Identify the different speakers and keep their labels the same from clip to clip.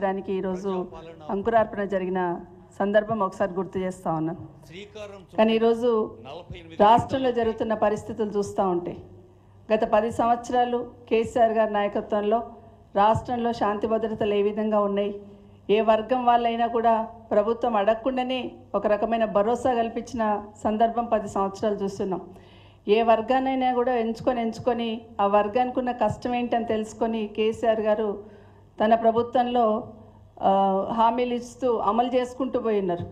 Speaker 1: ఆవిష్కరించడానికి ఈరోజు అంకురార్పణ జరిగిన సందర్భం ఒకసారి గుర్తు చేస్తూ ఉన్నాను. కానీ ఈరోజు రాష్ట్రంలో జరుగుతున్న పరిస్థితులు చూస్తూ ఉంటే గత 10 సంవత్సరాలు కేసీఆర్ గారి నాయకత్వంలో రాష్ట్రంలో శాంతి భద్రతలు ఏ విధంగా ఉన్నాయి, ఏ వర్గం వాళ్ళైనా కూడా ప్రభుత్వం అడగకుండానే ఒక రకమైన భరోసా కల్పించిన సందర్భం 10 సంవత్సరాలు చూస్తున్నాం. ఏ వర్గానైనా కూడా ఎంచుకొని ఆ వర్గానికి ఉన్న కష్టం ఏంటని తెలుసుకొని కేసీఆర్ గారు తన ప్రభుత్వంలో హామీలు ఇస్తూ అమలు చేసుకుంటూ పోయినారు.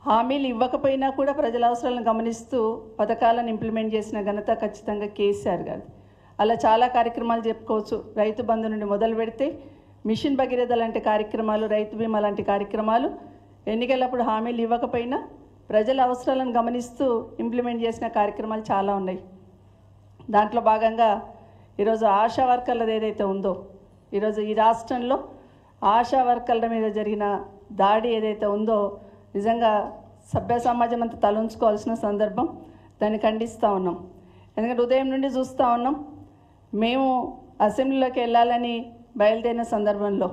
Speaker 1: హామీలు ఇవ్వకపోయినా కూడా ప్రజల అవసరాలను గమనిస్తూ పథకాలను ఇంప్లిమెంట్ చేసిన ఘనత ఖచ్చితంగా కేసీఆర్ గారు. అలా చాలా కార్యక్రమాలు చెప్పుకోవచ్చు. రైతు బంధు నుండి మొదలు పెడితే మిషన్ భగీరథ లాంటి కార్యక్రమాలు, రైతు బీమా లాంటి కార్యక్రమాలు ఎన్నికలప్పుడు హామీలు ఇవ్వకపోయినా ప్రజల అవసరాలను గమనిస్తూ ఇంప్లిమెంట్ చేసిన కార్యక్రమాలు చాలా ఉన్నాయి. దాంట్లో భాగంగా ఈరోజు ఆశా వర్కర్లది ఏదైతే ఉందో, ఈరోజు ఈ రాష్ట్రంలో ఆశా వర్కర్ల మీద జరిగిన దాడి ఏదైతే ఉందో నిజంగా సభ్య సమాజం అంతా తలంచుకోవాల్సిన సందర్భం. దాన్ని ఖండిస్తూ ఉన్నాం. ఎందుకంటే ఉదయం నుండి చూస్తూ ఉన్నాం. మేము అసెంబ్లీలోకి వెళ్ళాలని బయలుదేరిన సందర్భంలో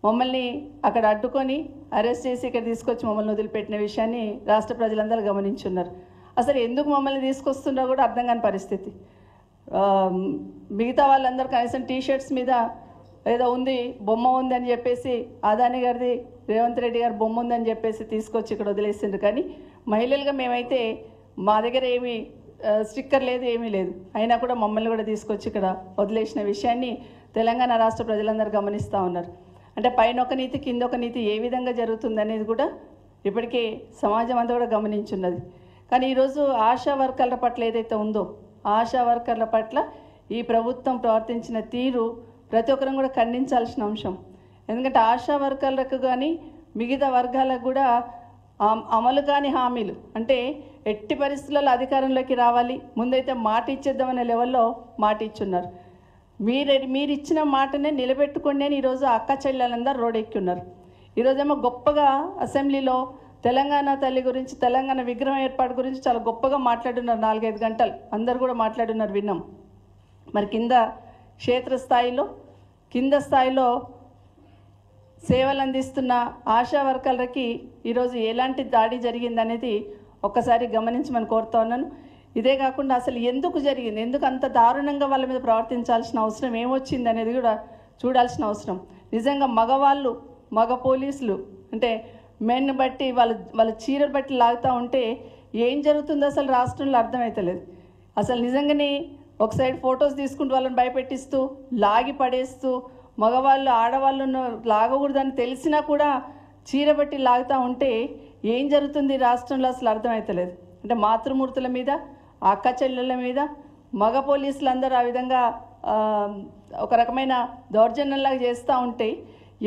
Speaker 1: మమ్మల్ని అక్కడ అడ్డుకొని అరెస్ట్ చేసి ఇక్కడ తీసుకొచ్చి మమ్మల్ని వదిలిపెట్టిన విషయాన్ని రాష్ట్ర ప్రజలందరూ గమనించున్నారు. అసలు ఎందుకు మమ్మల్ని తీసుకొస్తుందో కూడా అర్థం కాని పరిస్థితి. మిగతా వాళ్ళందరూ కనీసం టీషర్ట్స్ మీద ఏదో ఉంది, బొమ్మ ఉంది అని చెప్పేసి అదాని గారిది, రేవంత్ రెడ్డి గారి బొమ్మ ఉందని చెప్పేసి తీసుకొచ్చి ఇక్కడ వదిలేసిండ్రు. కానీ మహిళలుగా మేమైతే మా దగ్గర ఏమీ స్టిక్కర్ లేదు, ఏమీ లేదు. అయినా కూడా మమ్మల్ని కూడా తీసుకొచ్చి ఇక్కడ వదిలేసిన విషయాన్ని తెలంగాణ రాష్ట్ర ప్రజలందరూ గమనిస్తూ ఉన్నారు. అంటే పైన ఒక నీతి, కింద ఒక నీతి ఏ విధంగా జరుగుతుంది అనేది కూడా ఇప్పటికే సమాజం అంతా కూడా గమనించున్నది. కానీ ఈరోజు ఆశా వర్కర్ల పట్ల ఏదైతే ఉందో, ఆశా వర్కర్ల పట్ల ఈ ప్రభుత్వం ప్రవర్తించిన తీరు ప్రతి ఒక్కరం కూడా ఖండించాల్సిన అంశం. ఎందుకంటే ఆశా వర్కర్లకు కానీ మిగతా వర్గాలకు కూడా అమలు కాని హామీలు, అంటే ఎట్టి పరిస్థితులలో అధికారంలోకి రావాలి, ముందైతే మాట ఇచ్చేద్దామనే లెవెల్లో మాట ఇచ్చున్నారు. మీరు ఇచ్చిన మాటనే నిలబెట్టుకోండి అని ఈరోజు అక్క చెల్లెలందరూ రోడ్డెక్కి ఉన్నారు. ఈరోజేమో గొప్పగా అసెంబ్లీలో తెలంగాణ తల్లి గురించి, తెలంగాణ విగ్రహం ఏర్పాటు గురించి చాలా గొప్పగా మాట్లాడున్నారు. 4-5 గంటలు అందరు కూడా మాట్లాడున్నారు, విన్నాం. మరి క్షేత్రస్థాయిలో కింద స్థాయిలో సేవలు అందిస్తున్న ఆశా వర్కర్లకి ఈరోజు ఎలాంటి దాడి జరిగిందనేది ఒక్కసారి గమనించమని కోరుతా ఉన్నాను. ఇదే కాకుండా అసలు ఎందుకు జరిగింది, ఎందుకు అంత దారుణంగా వాళ్ళ మీద ప్రవర్తించాల్సిన అవసరం ఏమొచ్చింది అనేది కూడా చూడాల్సిన అవసరం. నిజంగా మగవాళ్ళు, మగ పోలీసులు అంటే మెన్ బట్టి వాళ్ళ చీరలు బట్టి లాగుతూ ఉంటే ఏం జరుగుతుందో అసలు రాష్ట్రంలో అర్థమవుతలేదు. అసలు నిజంగానే ఒక సైడ్ ఫొటోస్ తీసుకుంటూ వాళ్ళని భయపెట్టిస్తూ లాగి పడేస్తూ, మగవాళ్ళు ఆడవాళ్ళను లాగకూడదని తెలిసినా కూడా చీర బట్టి లాగుతూ ఉంటే ఏం జరుగుతుంది రాష్ట్రంలో అసలు అర్థమవుతలేదు. అంటే మాతృమూర్తుల మీద, అక్క చెల్లెళ్ళ మీద మగ పోలీసులందరూ ఆ విధంగా ఒక రకమైన దౌర్జన్యంలాగా చేస్తూ ఉంటే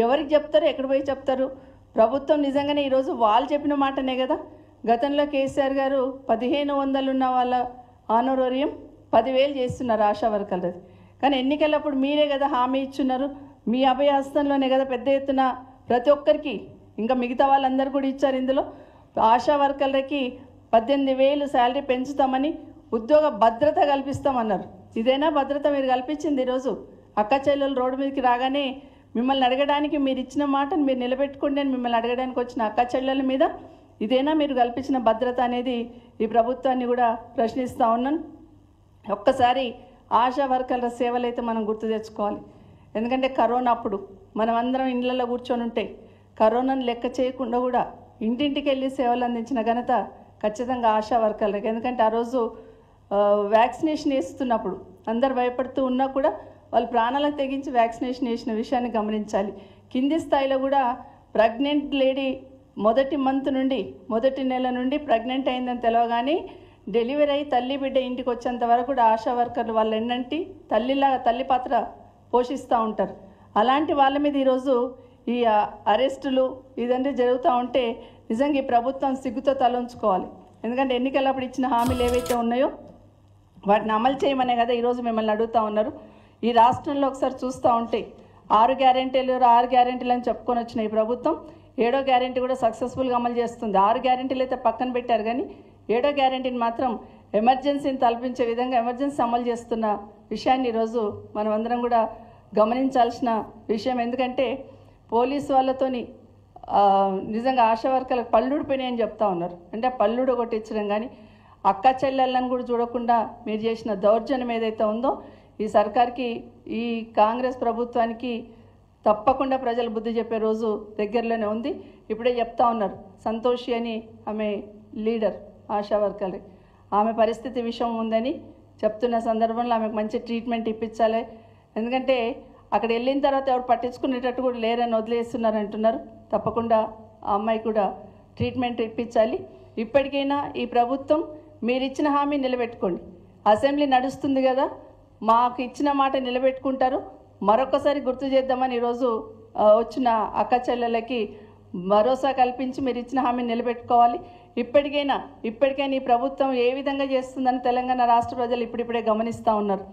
Speaker 1: ఎవరికి చెప్తారు, ఎక్కడ పోయి చెప్తారు? ప్రభుత్వం నిజంగానే ఈరోజు వాళ్ళు చెప్పిన మాటనే కదా. గతంలో కేసీఆర్ గారు 1500 ఉన్న వాళ్ళ ఆనోరోరియం 10,000 చేస్తున్నారు ఆశా వర్కర్లది. కానీ ఎన్నికలప్పుడు మీరే కదా హామీ ఇచ్చున్నారు. మీ అభయహస్తంలోనే కదా పెద్ద ఎత్తున ప్రతి ఒక్కరికి, ఇంకా మిగతా వాళ్ళందరూ కూడా ఇచ్చారు. ఇందులో ఆశా వర్కర్లకి 18,000 శాలరీ పెంచుతామని, ఉద్యోగ భద్రత కల్పిస్తామన్నారు. ఇదేనా భద్రత మీరు కల్పించింది? ఈరోజు అక్క చెల్లెలు రోడ్డు మీదకి రాగానే మిమ్మల్ని అడగడానికి, మీరు ఇచ్చిన మాటను మీరు నిలబెట్టుకోండి అని మిమ్మల్ని అడగడానికి వచ్చిన అక్క చెల్లెల మీద ఇదేనా మీరు కల్పించిన భద్రత అనేది ఈ ప్రభుత్వాన్ని కూడా ప్రశ్నిస్తూ ఉన్నాను. ఒక్కసారి ఆశా వర్కర్ల సేవలు అయితే మనం గుర్తు తెచ్చుకోవాలి. ఎందుకంటే కరోనా అప్పుడు మనం అందరం ఇళ్లలో కూర్చొని ఉంటే కరోనాను లెక్క చేయకుండా కూడా ఇంటింటికి వెళ్ళి సేవలు అందించిన ఘనత ఖచ్చితంగా ఆశా వర్కర్లకి. ఎందుకంటే ఆ రోజు వ్యాక్సినేషన్ వేస్తున్నప్పుడు అందరు భయపడుతూ ఉన్నా కూడా వాళ్ళు ప్రాణాలకు తెగించి వ్యాక్సినేషన్ వేసిన విషయాన్ని గమనించాలి. కింది స్థాయిలో కూడా ప్రెగ్నెంట్ లేడీ మొదటి నెల నుండి ప్రెగ్నెంట్ అయిందని తెలవగానే డెలివరీ అయ్యి తల్లి బిడ్డ ఇంటికి వచ్చేంత వరకు కూడా ఆశా వర్కర్లు వాళ్ళు ఎన్నంటి తల్లి పాత్ర పోషిస్తూ ఉంటారు. అలాంటి వాళ్ళ మీద ఈరోజు ఈ అరెస్టులు ఇదంతా జరుగుతూ ఉంటే నిజంగా ఈ ప్రభుత్వం సిగ్గుతో తలంచుకోవాలి. ఎందుకంటే ఎన్నికలప్పుడు ఇచ్చిన హామీలు ఏవైతే ఉన్నాయో వాటిని అమలు చేయమనే కదా ఈరోజు మిమ్మల్ని అడుగుతూ ఉన్నారు. ఈ రాష్ట్రంలో ఒకసారి చూస్తూ ఉంటే 6 గ్యారెంటీలు అని చెప్పుకొని వచ్చిన ఈ ప్రభుత్వం 7వ గ్యారెంటీ కూడా సక్సెస్ఫుల్గా అమలు చేస్తుంది. 6 గ్యారెంటీలు అయితే పక్కన పెట్టారు, కానీ 7వ గ్యారెంటీని మాత్రం ఎమర్జెన్సీని తలపించే విధంగా ఎమర్జెన్సీ అమలు చేస్తున్న విషయాన్ని ఈరోజు మనం అందరం కూడా గమనించాల్సిన విషయం. ఎందుకంటే పోలీసు వాళ్ళతోని నిజంగా ఆశా వర్కర్లకు పళ్ళుడిపోయినాయని చెప్తా ఉన్నారు. అంటే పళ్ళుడు కొట్టించడం కానీ అక్క చెల్లెళ్ళని కూడా చూడకుండా మీరు చేసిన దౌర్జన్యం ఏదైతే ఉందో ఈ సర్కార్కి, ఈ కాంగ్రెస్ ప్రభుత్వానికి తప్పకుండా ప్రజలు బుద్ధి చెప్పే రోజు దగ్గరలోనే ఉంది. ఇప్పుడే చెప్తా ఉన్నారు, సంతోషి అని ఆమె లీడర్ ఆశా వర్కర్, ఆమె పరిస్థితి విషయం ఉందని చెప్తున్న సందర్భంలో ఆమెకు మంచి ట్రీట్మెంట్ ఇప్పించాలి. ఎందుకంటే అక్కడ వెళ్ళిన తర్వాత ఎవరు పట్టించుకునేటట్టు కూడా లేరని వదిలేస్తున్నారు అంటున్నారు. తప్పకుండా ఆ అమ్మాయి కూడా ట్రీట్మెంట్ ఇప్పించాలి. ఇప్పటికైనా ఈ ప్రభుత్వం మీరు ఇచ్చిన హామీ నిలబెట్టుకోండి. అసెంబ్లీ నడుస్తుంది కదా, మాకు ఇచ్చిన మాట నిలబెట్టుకుంటారు. మరొకసారి గుర్తు చేద్దామని ఈరోజు వచ్చిన అక్క చెల్లెలకి భరోసా కల్పించి మీరు ఇచ్చిన హామీని నిలబెట్టుకోవాలి. ఇప్పటికైనా ఈ ప్రభుత్వం ఏ విధంగా చేస్తుందని తెలంగాణ రాష్ట్ర ప్రజలు ఇప్పుడిప్పుడే గమనిస్తూ ఉన్నారు.